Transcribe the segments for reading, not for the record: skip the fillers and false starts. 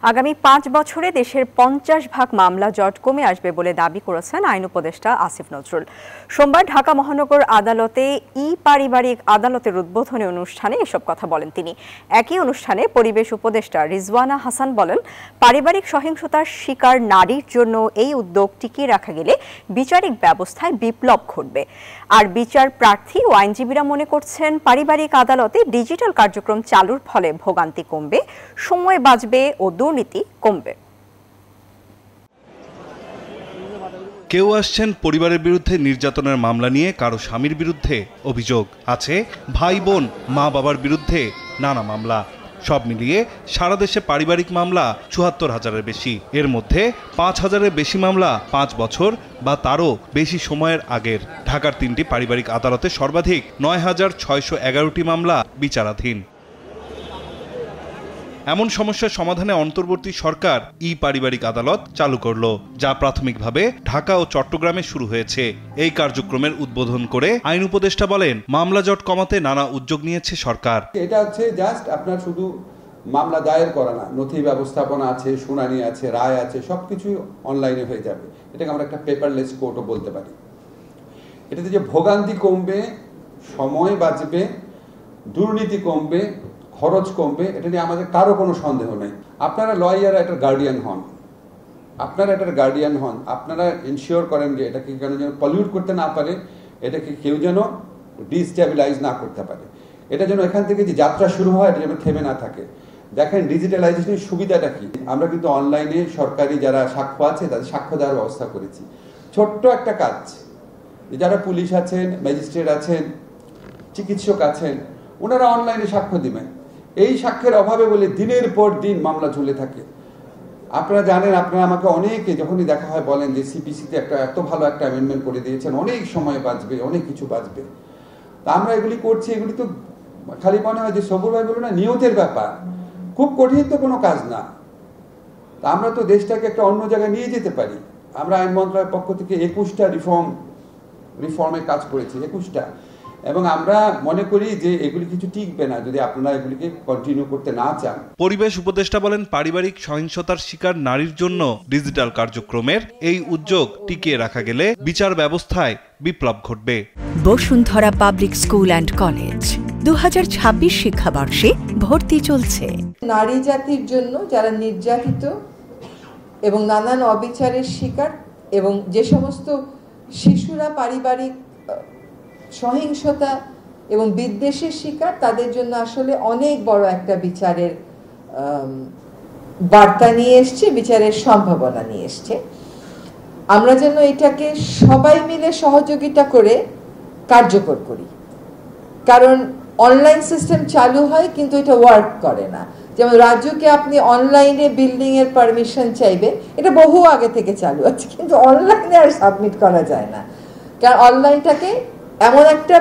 আগামী ৫ বছরে দেশের ৫০% মামলা জট কমে আসবে বলে দাবি করেছেন আইন উপদেষ্টা আসিফ নজরুল। সোমবার ঢাকা মহানগর আদালতে পারিবারিক আদালতের উদ্বোধনী অনুষ্ঠানে এসব কথা বলেন তিনি। একই অনুষ্ঠানে পরিবেশ উপদেষ্টা রিজওয়ানা হাসান বলেন, পারিবারিক সহিংসতার শিকার নারীর জন্য এই উদ্যোগ টিকিয়ে রাখা গেলে বিচারিক ব্যবস্থায় বিপ্লব ঘটবে। আর বিচার প্রার্থী ও আইনজীবীরা মনে করছেন, পারিবারিক আদালতে ডিজিটাল কার্যক্রম চালুর ফলে ভোগান্তি কমবে, সময় বাঁচবে ও দুর্নীতি কমবে। কেউ আসছেন পরিবারের বিরুদ্ধে নির্যাতনের মামলা নিয়ে, কারো স্বামীর বিরুদ্ধে অভিযোগ আছে, ভাই বোন মা বাবার বিরুদ্ধে নানা মামলা। সব মিলিয়ে সারা দেশে পারিবারিক মামলা ৭৪,০০০-এর বেশি। এর মধ্যে ৫,০০০-এর বেশি মামলা ৫ বছর বা তারও বেশি সময়ের আগের। ঢাকার ৩টি পারিবারিক আদালতে সর্বাধিক ৯,৬১১টি মামলা বিচারাধীন। এমন সমস্যার সমাধানে অন্তর্বর্তী সরকার পারিবারিক আদালত চালু করলো, যা প্রাথমিকভাবে ঢাকা ও চট্টগ্রামে শুরু হয়েছে। এই কার্যক্রমের উদ্বোধন করে আইন উপদেষ্টা বলেন, মামলা জট কমাতে নানা উদ্যোগ নিয়েছে সরকার। এটা হচ্ছে জাস্ট আপনার শুধু মামলা দায়ের করা না, নথি ব্যবস্থাপনা আছে, শুনানি আছে, রায় আছে, সবকিছু অনলাইনে হয়ে যাবে। এটাকে আমরা একটা পেপারলেস কোর্টও বলতে পারি। এটাতে যে ভোগান্তি কমবে, সময় বাঁচবে, দুর্নীতি কমবে, খরচ কমবে, এটা নিয়ে আমাদের কারো কোনো সন্দেহ নেই। আপনারা লয়ার এটার গার্ডিয়ান হন, আপনারা ইনশিওর করেন যে এটাকে কেন যেন পলিউট করতে না পারে, এটাকে কেউ যেন ডিস্টেবিলাইজ না করতে পারে, এটা যেন এখান থেকে যে যাত্রা শুরু হয় এটা যেন থেমে না থাকে। দেখেন ডিজিটালাইজেশনের সুবিধাটা কি, আমরা কিন্তু অনলাইনে সরকারি যারা সাক্ষ্য আছে তাদের সাক্ষ্য দেওয়ার ব্যবস্থা করেছি। ছোট্ট একটা কাজ, যারা পুলিশ আছেন, ম্যাজিস্ট্রেট আছেন, চিকিৎসক আছেন, ওনারা অনলাইনে সাক্ষ্য দিবেন। এই সাক্ষ্যের অভাবে বলে দিনের পর দিন মামলা ঝুলে থাকে। আপনারা জানেন, আপনারা আমাকে অনেকে যখনই দেখা হয় বলেন যে সিপিসিতে এত ভালো একটা অ্যামেন্ডমেন্ট করে দিয়েছেন, অনেক সময় বাঁচবে, অনেক কিছু বাঁচবে। তা আমরা এগুলি করছি, এগুলি তো খালি মনে হয় যে সবুর ভাই বলো না, নিয়তের ব্যাপার, খুব কঠিন তো কোনো কাজ না। তা আমরা তো দেশটাকে একটা অন্য জায়গায় নিয়ে যেতে পারি। আমরা আইন মন্ত্রণালয়ের পক্ষ থেকে ২১টা রিফর্মের কাজ করেছি, ২১টা। এবং আমরা মনে করি যে এগুলি কিছু টিকবে না যদি আপনারা এগুলিকে কন্টিনিউ করতে না চান। পরিবেশ উপদেষ্টা বলেন, পারিবারিক সহিংসতার শিকার নারীর জন্য ডিজিটাল কার্যক্রমের এই উদ্যোগ টিকিয়ে রাখা গেলে বিচার ব্যবস্থায় বিপ্লব ঘটবে। Bashundhara public school and college ২০২৬ শিক্ষাবর্ষে ভর্তি চলছে। নারী জাতির জন্য যারা নির্যাতিত এবং নানান অবিচারের শিকার, এবং যে সমস্ত শিশুরা পারিবারিক সহিংসতা এবং বিদ্বেষের শিকার, তাদের জন্য আসলে অনেক বড় একটা বিচারের বার্তা নিয়ে এসছে, বিচারের সম্ভাবনা নিয়ে এসছে। আমরা যেন এটাকে সবাই মিলে সহযোগিতা করে কার্যকর করি, কারণ অনলাইন সিস্টেম চালু হয় কিন্তু এটা ওয়ার্ক করে না। যেমন রাজ্যকে আপনি অনলাইনে বিল্ডিং এর পারমিশন চাইবে, এটা বহু আগে থেকে চালু আছে, কিন্তু অনলাইনে আর সাবমিট করা যায় না, কারণ অনলাইনটাকে এমন একটা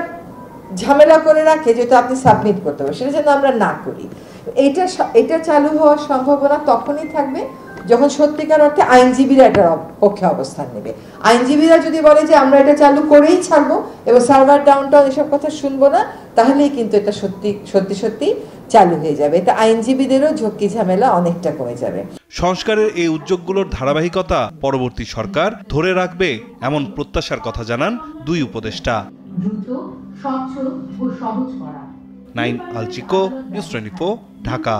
ঝামেলা করে রাখে যেটা আপনি সাবমিট করতে হবে, সেটা যেন আমরা না করি। এটা চালু হওয়ার সম্ভাবনা তখনই থাকবে যখন সত্যিকার অর্থে আইনজীবীরা এটার পক্ষে অবস্থান নেবে। আইনজীবীরা যদি বলে যে আমরা এটা চালু করেই ছাড়বো এবং সার্ভার ডাউনটাউন এসব কথা শুনবো না, তাহলেই কিন্তু এটা সত্যি চালু হয়ে যাবে। এটা আইনজীবীদেরও ঝক্কি ঝামেলা অনেকটা কমে যাবে। সংস্কারের এই উদ্যোগগুলোর ধারাবাহিকতা পরবর্তী সরকার ধরে রাখবে, এমন প্রত্যাশার কথা জানান দুই উপদেষ্টা। দ্রুত, স্বচ্ছ ও সহজ করা। নাইম আলচিকো, নিউজ 24, ঢাকা।